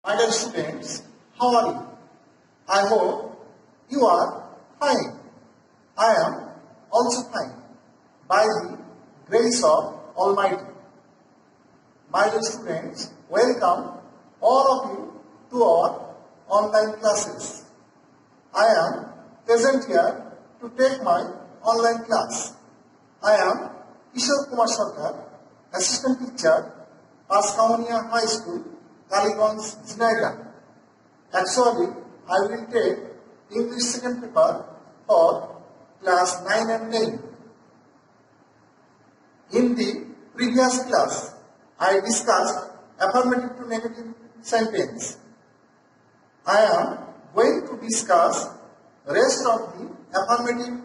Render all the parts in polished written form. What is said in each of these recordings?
My dear students, how are you? I hope you are fine. I am also fine by the grace of Almighty. My dear students, welcome all of you to our online classes. I am present here to take my online class. I am Kishore Kumar Sarkar, Assistant Teacher, Paskamonia High School, Kaligons, Jhinaiganj. Actually, I will take English second paper for class 9 and 10. In the previous class, I discussed affirmative to negative sentence. I am going to discuss rest of the affirmative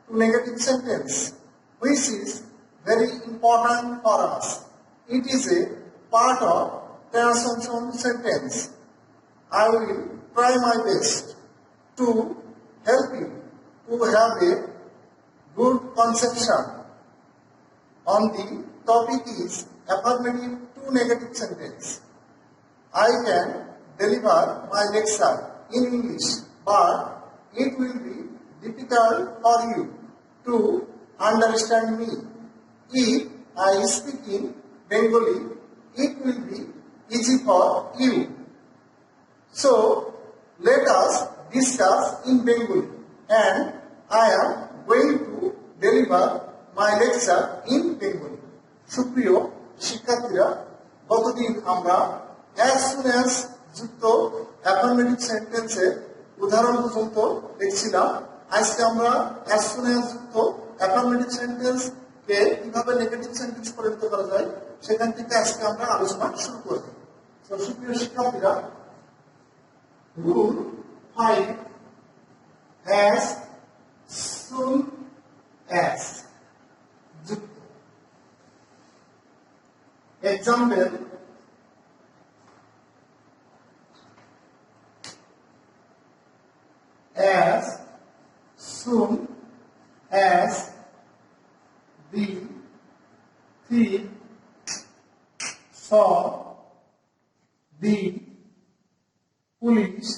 to negative sentence, which is very important for us. It is a part of transition sentence. I will try my best to help you to have a good conception on the topic is affirmative to negative sentence. I can deliver my lecture in English, but it will be difficult for you to understand me. If I speak in Bengali, it will be easy for you. So, let us discuss in Bengali, and I am going to deliver my lecture in Bengali. সুপ্রিয় শিক্ষার্থীরা, গতদিন আমরা as soon as যুক্ত affirmative সেন্টেন্সের উদাহরণ পর্যন্ত দেখছিলাম। আজকে আমরা as soon as যুক্ত অ্যাফার্মেটিভ সেন্টেন্স কে কিভাবে নেগেটিভ সেন্টেন্স পরিণত করা যায় সেখান থেকে আজকে আমরা আলোচনা শুরু করব। তো সুপ্রিয় শিক্ষার্থীরা, রুল 5 as soon as যুক্ত। Example, as soon as the thief saw the police,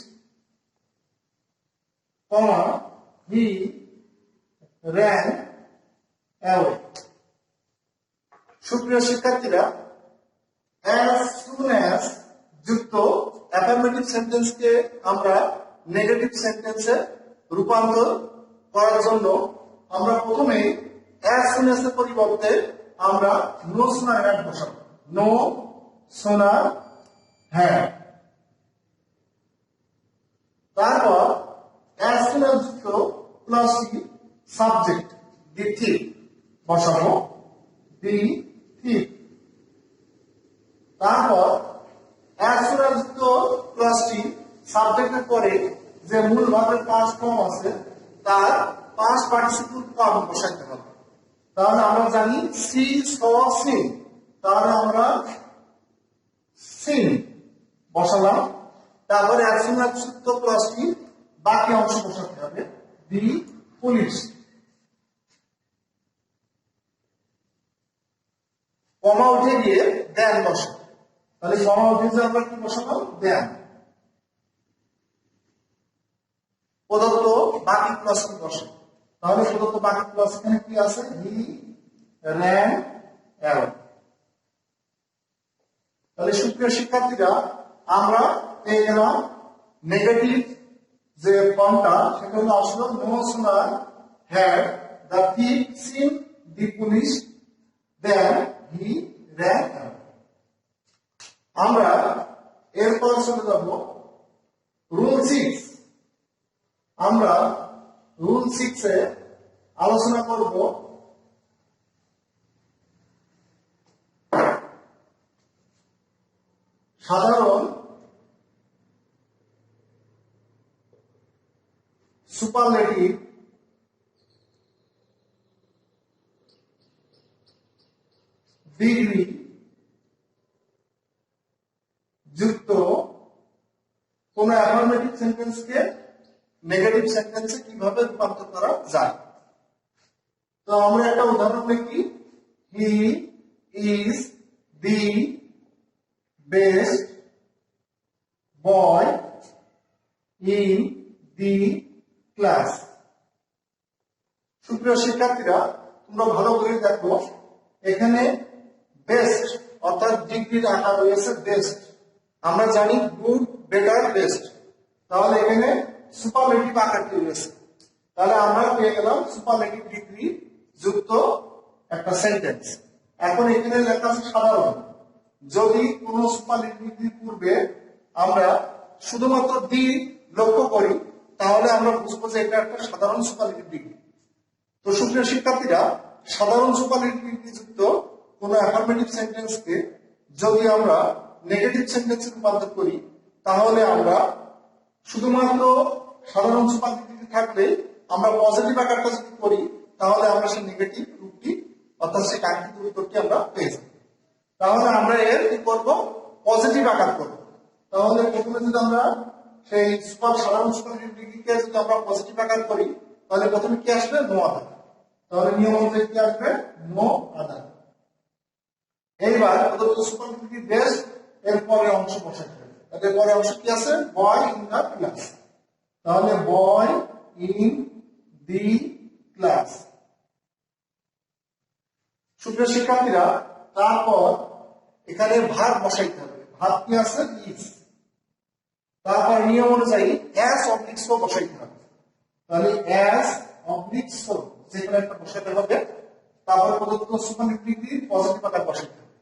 he ran away. সুপ্রিয় শিক্ষার্থীরা, as soon as যুক্ত অ্যাফার্মেটিভ সেন্টেন্সকে আমরা নেগেটিভ সেন্টেন্সে রূপান্তর করার জন্য আমরা প্রথমে as soon as এর পরিবর্তে আমরা no sooner had বসাবো। no sooner had। তারপর as soon as যুক্ত প্লাস সাবজেক্ট the thief বসাবো, the thief। তারপর as soon as যুক্ত প্লাস সাবজেক্টের পরে যে মূল ভাবের পাস্ট ফর্ম আছে তার পাস্ট পার্টিসিপল ফর্ম বসাতে হবে। তাহলে আমরা জানি সি স সিন, তাহলে আমরা সিন বসালাম। তারপরে as soon as যুক্ত প্লাস বাকি অংশ বসাতে হবে, দি পুলিশ। কমা উঠে গিয়ে দেন বসে, তাহলে কমা উঠে যে আমরা কি বসালাম, দেন। প্রদত্ত বাকি প্লাস কি বসে, তাহলে প্রদত্ত বাকি প্লাস এখানে কি আছে, হি র্যান অ্যাওয়ে। তাহলে সুপ্রিয় শিক্ষার্থীরা, আমরা পেয়ে গেলাম নেগেটিভ যে ফর্মটা, সেটা হলো আসলে no sooner had the thief seen the police then he ran away. আমরা এরপর চলে যাব রুল 6। আমরা রুল 6 এ আলোচনা করব সাধারণ সুপারলেটিভ ডিগ্রি যুক্ত কোন অ্যাফার্মেটিভ সেন্টেন্সকে নেগেটিভ সেন্টেন্সে কিভাবে রূপান্তর করা যায়। তো আমরা একটা উদাহরণ দেখি, he is the best boy in the class. সুপ্রিয় শিক্ষার্থীরা, তোমরা ভালো করে দেখো, এখানে বেস্ট অর্থাৎ ডিগ্রির আকার রয়েছে বেস্ট। আমরা জানি গুড, বেটার, বেস্ট। তাহলে এখানে সুপারলেটিভ আকারটি রয়েছে। তাহলে আমরা পেয়ে গেলাম সুপারলেটিভ ডিগ্রি যুক্ত একটা সেন্টেন্স। এখন এখানে লেখা আছে সাধারণ। যদি কোন সুপারলেটিভ ডিগ্রির পূর্বে আমরা শুধুমাত্র দি লক্ষ্য করি, তাহলে আমরা বুঝবো যে এটা একটা সাধারণ সুপারলেটিভ ডিগ্রি। তো সুপ্রিয় শিক্ষার্থীরা, সাধারণ সুপারলেটিভ ডিগ্রি যুক্ত কোন অ্যাফার্মেটিভ সেন্টেন্সকে যদি আমরা নেগেটিভ সেন্টেন্সে রূপান্তর করি, তাহলে আমরা শুধুমাত্র সাধারণ সুপারলেটিভ থাকলে আমরা পজিটিভ আকারটা যদি করি, তাহলে আমরা সেই নেগেটিভ রূপটি অর্থাৎ সেই কাঙ্ক্ষিত উত্তরটি আমরা পেয়ে যাব। তাহলে আমরা এর কি করব? পজিটিভ আকার করব। তাহলে প্রথমে যদি আমরা সেই সাধারণ সুপারলেটিভ ডিগ্রিকে যদি আমরা পজিটিভ আকার করি, তাহলে প্রথমে কি আসবে? No other. তাহলে নিয়ম অনুযায়ী কি আসবে? No other. এইবার প্রদত্ত সুপারলেটিভ বেস্ট এর পরের অংশ বসাতে হবে। এর পরের অংশ কি আছে? Boy in the class. তাহলে বয় ইন দি ক্লাস। সুপ্রিয় শিক্ষার্থীরা, তারপর এখানে ভার্ব বসাইতে হবে। ভার্ব কি আছে? ইজ। তারপর নিয়ম অনুযায়ী অ্যাজ অবলিক সো বসাইতে হবে। তাহলে অ্যাজ অবলিক সো যেকোনো একটা বসাতে হবে। তারপর প্রদত্ত সুপারলেটিভ ডিগ্রি পজিটিভ আকার বসাইতে হবে।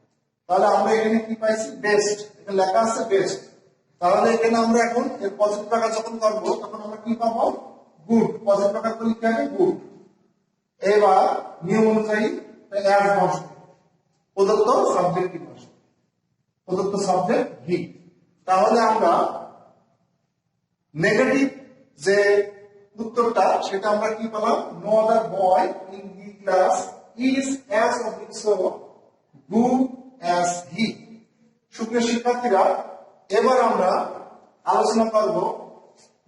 তাহলে আমরা এখানে কি পাইছি? বেস্ট। এখানে লেখা আছে বেস্ট। তাহলে এখানে আমরা এখন এর পজিটিভ আকার যখন করবো, তখন আমরা কি পাবো? গুড। পজিটিভ আকার করলে কি হবে? গুড। এবার নিয়ম অনুযায়ী অ্যাজ বসবে, প্রদত্ত সাবজেক্ট কি বসবে? প্রদত্ত সাবজেক্ট হি। তাহলে আমরা নেগেটিভ যে উত্তরটা, সেটা আমরা কি পেলাম? No other boy in the class is as oblique so good as he. সুপ্রিয় শিক্ষার্থীরা, এবার আমরা আলোচনা করব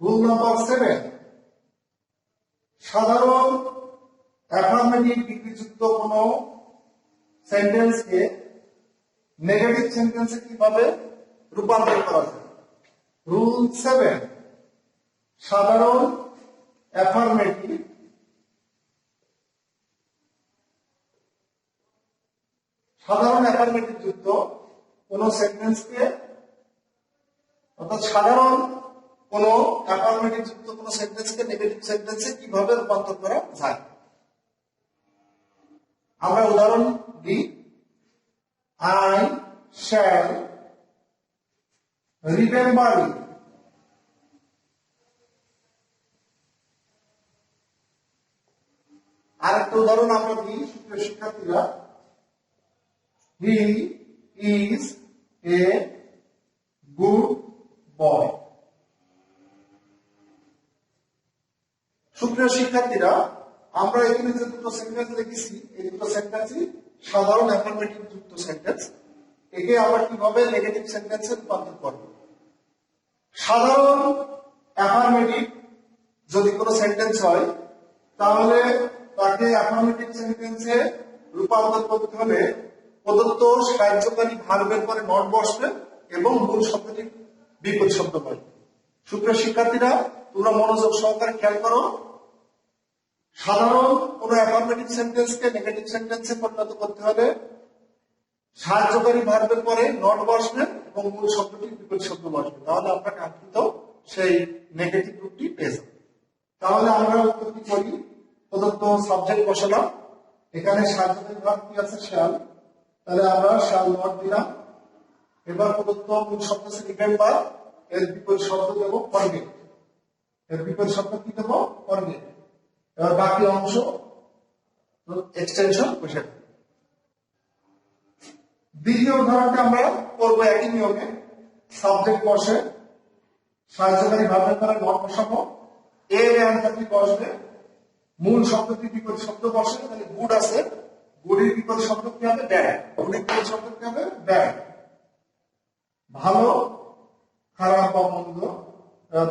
রুল নাম্বার 7। সাধারণ অ্যাফার্মেটিভ ডিগ্রিযুক্ত কোন সেন্টেন্সকে নেগেটিভ সেন্টেন্সে কিভাবে রূপান্তর করা যায়। রুল 7, সাধারণ অ্যাফার্মেটিভ যুক্ত কোন সেন্টেন্সকে, অর্থাৎ সাধারণ কোন অ্যাফার্মেটিভ যুক্ত কোন সেন্টেন্সকে নেগেটিভ সেন্টেন্সে কিভাবে রূপান্তর করা যায়। আমরা উদাহরণ দিই। I shall remember you. আরেকটা উদাহরণ আমরা দিই সুপ্রিয় শিক্ষার্থীরা। He is a good boy. সুপ্রিয় শিক্ষার্থীরা, আমরা এখানে যে দুটো সেন্টেন্স লিখেছি, এই দুটো সেন্টেন্সই সাধারণ অ্যাফার্মেটিভ যুক্ত সেন্টেন্স। একে আমরা কিভাবে নেগেটিভ সেন্টেন্সে রূপান্তর করব? সাধারণ অ্যাফার্মেটিভ যদি কোনো সেন্টেন্স হয়, তাহলে তাকে অ্যাফার্মেটিভ সেন্টেন্সে রূপান্তর করতে হলে প্রদত্ত সাহায্যকারী ভার্বের পরে নট বসবে এবং মূল শব্দটি বিপরীত শব্দ বসবে। সুপ্রিয় শিক্ষার্থীরা, তোমরা মনোযোগ সহকারে খেয়াল করো। সাধারণ কোন অ্যাফার্মেটিভ সেন্টেন্সকে নেগেটিভ সেন্টেন্সে পরিণত করতে হলে সাহায্যকারী ভার্বের পরে নট বসবে এবং মূল শব্দটি বিপরীত শব্দ বসবে। তাহলে আমরা কাঙ্ক্ষিত সেই নেগেটিভ রূপটি পেয়ে যাব। তাহলে আমরা উত্তরটি করি। প্রদত্ত সাবজেক্ট বসালাম, এখানে সাহায্যকারী ভার্ব কি আছে? শ্যাল। তাহলে আমরা শ্যাল নট দিলাম। এবার প্রদত্ত মূল শব্দ আছে রিমেম্বার, এর বিপরীত শব্দ দেব ফরগেট। এর বিপরীত শব্দ কি দেব? ফরগেট। এবার বাকি অংশ এক্সটেনশন বসে। দ্বিতীয় উদাহরণটা আমরা করবো একই নিয়মে। সাবজেক্ট বসে, সাহায্যকারী ভার্বের পরে নট বসাবো, এর অ্যান্সারটি বসবে, মূল শব্দটি বিপরীত শব্দ বসে। তাহলে গুড আছে, গুডের বিপরীত শব্দ কি হবে? ব্যাড। গুডের বিপরীত শব্দ কি হবে? ব্যাড। ভালো, খারাপ বা মন্দ,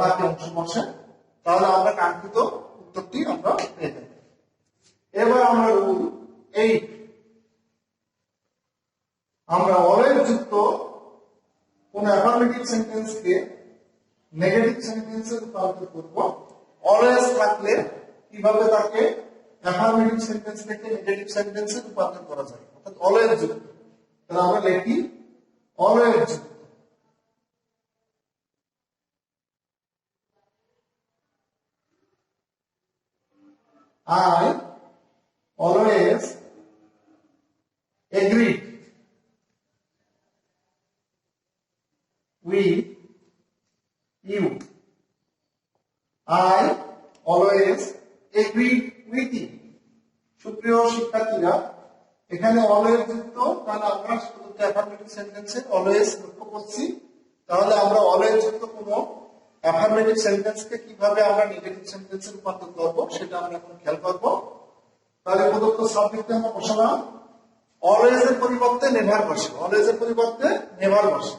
বাকি অংশ বসে। তাহলে আমরা কাঙ্ক্ষিত উত্তরটি আমরা পেয়ে যাই। এবার আমরা রুল 8, আমরা অলওয়েজ যুক্ত কোন অ্যাফার্মেটিভ সেন্টেন্সকে নেগেটিভ সেন্টেন্সে রূপান্তর করব। অলওয়েজ থাকলে কিভাবে তাকে অ্যাফার্মেটিভ সেন্টেন্স থেকে নেগেটিভ সেন্টেন্সে রূপান্তর করা যায়, অর্থাৎ অলওয়েজ যুক্ত। তাহলে আমরা লিখি অলওয়েজ যুক্ত। I always agreed with you. I always agreed with you. সুপ্রিয় শিক্ষার্থীরা, এখানে অলওয়েজ যুক্ত, তাহলে আমরা শুধু অ্যাফার্মেটিভ সেন্টেন্সে অলওয়েজ লক্ষ্য করছি। তাহলে আমরা অলওয়েজ যুক্ত কোনো অ্যাফার্মেটিভ সেন্টেন্সকে কিভাবে আমরা নেগেটিভ সেন্টেন্সে রূপান্তর করব সেটা আমরা এখন খেয়াল করব। তাহলে প্রদত্ত সাবজেক্টে আমরা বসালাম অলওয়েজ এর পরিবর্তে নেভার বসে, অলওয়েজ এর পরিবর্তে নেভার বসে।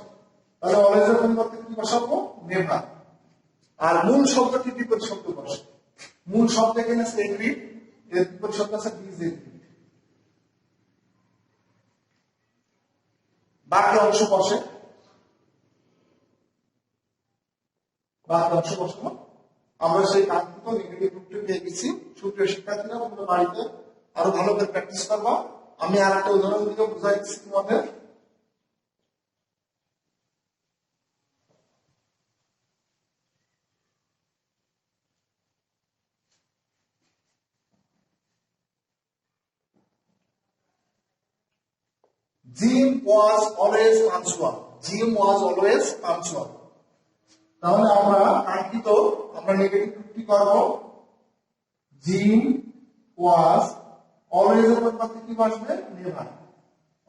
তাহলে অলওয়েজ এর পরিবর্তে কি বসাবো? নেভার। আর মূল শব্দটি বিপরীত শব্দ বসে। মূল শব্দ এখানে আছে এগ্রিড, এর বিপরীত শব্দ আছে ডিসএগ্রিড। বাকি অংশ বসে, বাকি অংশ বসানো। আমরা সেই কাঙ্ক্ষিত নেগেটিভ রূপটি পেয়ে গেছি। সুপ্রিয় শিক্ষার্থীরা, তোমরা বাড়িতে আরো ভালো করে প্র্যাকটিস করবা। আমি আর একটা উদাহরণ দিয়ে বুঝাই দিচ্ছি তোমাদের। Jim was always punctual. Jim was always punctual. তাহলে আমরা কাঙ্ক্ষিত আমরা নেগেটিভ রূপটি করব। জিম ওয়াজ, অলওয়েজ এর পরিবর্তে কি বসবে? নেভার।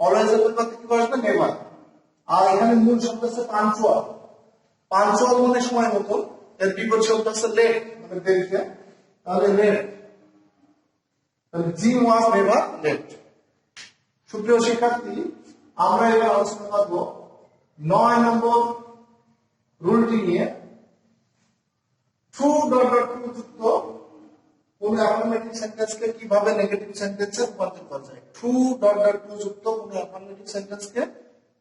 অলওয়েজ এর পরিবর্তে কি বসবে? নেভার। আর এখানে মূল শব্দ আছে পাঞ্চুয়াল। পাঞ্চুয়াল মানে সময় মতো, এর বিপরীত শব্দ আছে লেট, মানে দেরিতে। তাহলে লেট। তাহলে জিম ওয়াজ নেভার লেট। সুপ্রিয় শিক্ষার্থী, আমরা এবার আলোচনা করব 9 নম্বর রুলটি নিয়ে। টু ডট ডট টু যুক্ত কোন অ্যাফার্মেটিভ সেন্টেন্সকে কিভাবে নেগেটিভ সেন্টেন্সে রূপান্তর করা যায়। টু ডট ডট টু যুক্ত কোন অ্যাফার্মেটিভ সেন্টেন্সকে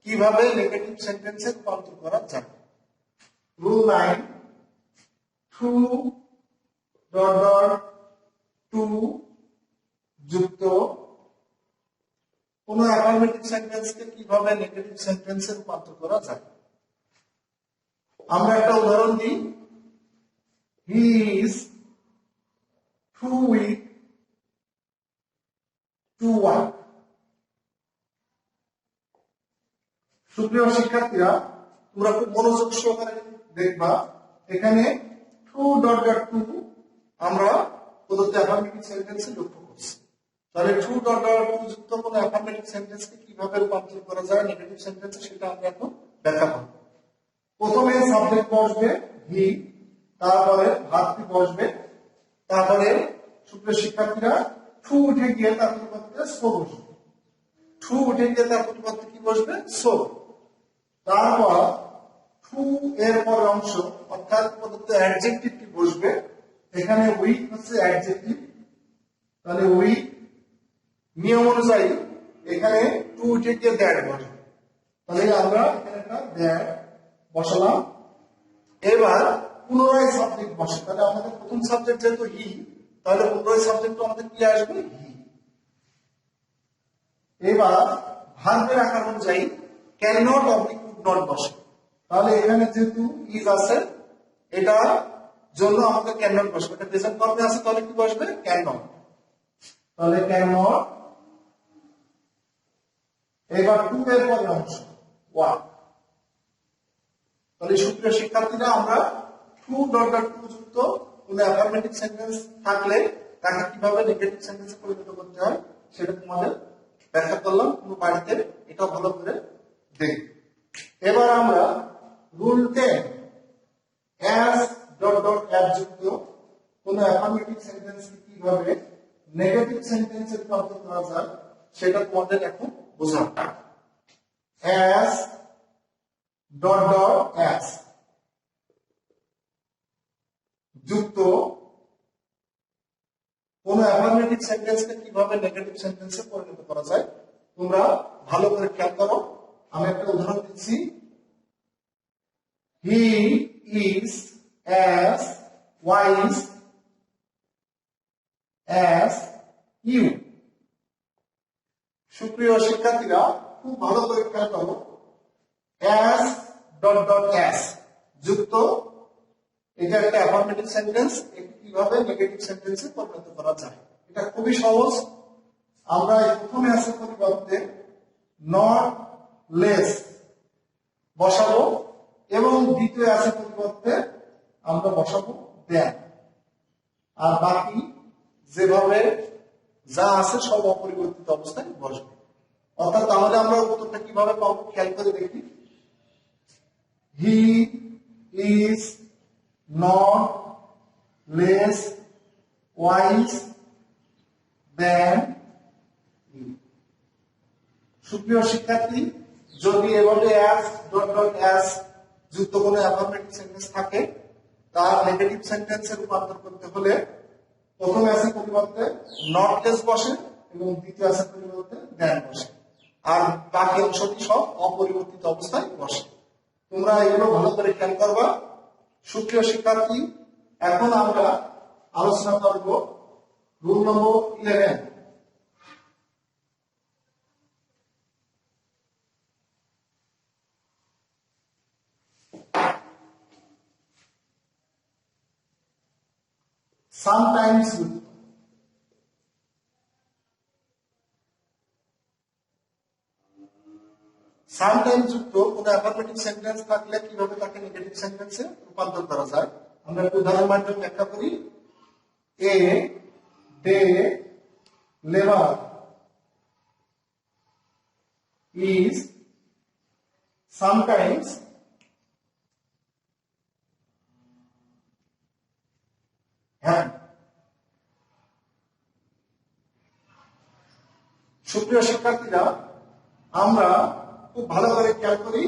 কিভাবে নেগেটিভ সেন্টেন্সে রূপান্তর করা যায়। Rule 9, too dot dot to যুক্ত কোন অ্যাফার্মেটিভ সেন্টেন্সকে কিভাবে নেগেটিভ সেন্টেন্সে রূপান্তর করা যায়। আমরা একটা উদাহরণ দিই। He is too weak to work. সুপ্রিয় শিক্ষার্থীরা, তোমরা খুব মনোযোগ সহকারে দেখবা। এখানে টু ডট ডট টু আমরা প্রদত্ত অ্যাফার্মেটিভ সেন্টেন্সে লক্ষ্য করছি। তাহলে টু ডট ডট টু যুক্ত কোন অ্যাফার্মেটিভ সেন্টেন্সকে কিভাবে রূপান্তর করা যায় নেগেটিভ সেন্টেন্সে সেটা আমরা এখন ব্যাখ্যা করব। প্রথমে সাবজেক্ট বসবে হি, তারপরে ভার্বটি বসবে, তারপরে সুপ্রিয় শিক্ষার্থীরা টু উঠে গিয়ে তার পরিবর্তে সো বসবে। টু উঠে গিয়ে তার পরিবর্তে কি বসবে? সো। তারপর টু এর পর অংশ অর্থাৎ প্রদত্ত অ্যাডজেক্টিভটি বসবে। এখানে উইক হচ্ছে অ্যাডজেক্টিভ, তাহলে উইক নিয়ম অনুযায়ী এখানে টু উঠে গিয়ে দ্যাট বসবে। তাহলে আমরা এখানে একটা দ্যাট বসালাম। এবার পুনরায় সাবজেক্ট বসে। তাহলে আমাদের প্রথম সাবজেক্ট যেহেতু হি, তাহলে পুনরায় সাবজেক্ট আমাদের কি আসবে? হি। এবার ভার্বের আকার অনুযায়ী can not oblique could not বসে। তাহলে এখানে যেহেতু ইজ আছে, এটা জন্য আমাদের ক্যান নট বসবে। এটা প্রেজেন্ট ফর্মে আছে, তাহলে কি বসবে? Can not. তাহলে ক্যান নট। এবার টু এর পরের অংশ ওয়ার্ক। তাহলে সুপ্রিয় শিক্ষার্থীরা, আমরা টু ডট ডট টু যুক্ত কোন অ্যাফার্মেটিভ সেন্টেন্স থাকলে তাকে কিভাবে নেগেটিভ সেন্টেন্সে পরিণত করতে হয় সেটা তোমাদের ব্যাখ্যা করলাম। পুরো বাড়িতে এটা ভালো করে দেখি। এবার আমরা rule 10, as dot dot as যুক্ত কোন অ্যাফার্মেটিভ সেন্টেন্সকে কিভাবে নেগেটিভ সেন্টেন্সে রূপান্তর করা যায় সেটা তোমাদের এখন বোঝাবো। অ্যাজ ডট ডট অ্যাজ যুক্ত কোন অ্যাফার্মেটিভ সেন্টেন্সকে কিভাবে নেগেটিভ সেন্টেন্সে পরিণত করা যায় তোমরা ভালো করে খেয়াল করো। আমি একটা উদাহরণ দিচ্ছি। হি is as wise as you. সুপ্রিয় শিক্ষার্থীরা, খুব ভালো করে খেয়াল করো। as ডট ডট as যুক্ত, এটা একটা অ্যাফার্মেটিভ সেন্টেন্স। এটি কিভাবে নেগেটিভ সেন্টেন্সে পরিণত করা যায় এটা খুবই সহজ। আমরা প্রথমে আছে পরিবর্তে নট লেস বসাবো এবং দ্বিতীয় আছে পরিবর্তে আমরা বসাবো দেন, আর বাকি যেভাবে যা আছে সব অপরিবর্তিত অবস্থায় বসবে। অর্থাৎ তাহলে আমরা উত্তরটা কিভাবে পাবো খেয়াল করে দেখি। He is not less wise than you. সুপ্রিয় শিক্ষার্থী, যদি এভাবে অ্যাজ ডট ডট অ্যাজ যুক্ত কোনো অ্যাফার্মেটিভ সেন্টেন্স থাকে, তার নেগেটিভ সেন্টেন্সে রূপান্তর করতে হলে প্রথমে আছে পরিবর্তে নট লেস বসে এবং দ্বিতীয় আছে পরিবর্তে দেন বসে, আর বাকি অংশটি সব অপরিবর্তিত অবস্থায় বসে। তোমরা এগুলো ভালো করে খেয়াল করবা। সুপ্রিয় শিক্ষার্থী, এখন আমরা আলোচনা করব রুল নম্বর 11। সামটাইমস যুক্ত। সামটাইমস যুক্ত কোনো অ্যাফার্মেটিভ সেন্টেন্স থাকলে কিভাবে তাকে নেগেটিভ সেন্টেন্সে রূপান্তর করা যায় আমরা একটু উদাহরণের মাধ্যমে ব্যাখ্যা করি। A day labour is sometimes happy. সুপ্রিয় শিক্ষার্থীরা, আমরা খুব ভালো করে খেয়াল করি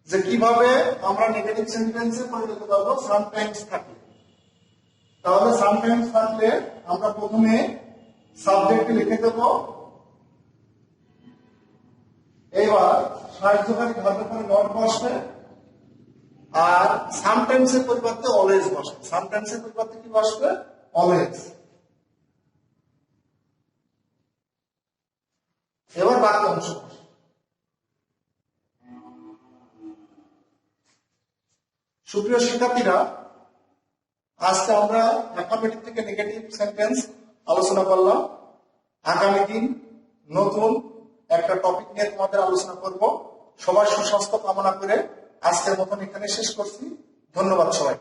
যে কিভাবে আমরা নেগেটিভ সেন্টেন্সে পরিণত করবো সামটাইমস থাকলে। তাহলে সামটাইমস থাকলে আমরা প্রথমে সাবজেক্টে লিখে দেব, এবার সাহায্যকারী ভাবে করে নট বসবে, আর সামটাইমস এর পরিবর্তে অলওয়েজ বসবে। সামটাইমস এর পরিবর্তে কি বসবে? অলওয়েজ। এবার বাকি অংশ বসবে। সুপ্রিয় শিক্ষার্থীরা, আজকে আমরা অ্যাফার্মেটিভ থেকে নেগেটিভ সেন্টেন্স আলোচনা করলাম। আগামী দিন নতুন একটা টপিক নিয়ে তোমাদের আলোচনা করব। সবার সুস্বাস্থ্য কামনা করে আজকের মতন এখানে শেষ করছি। ধন্যবাদ সবাই।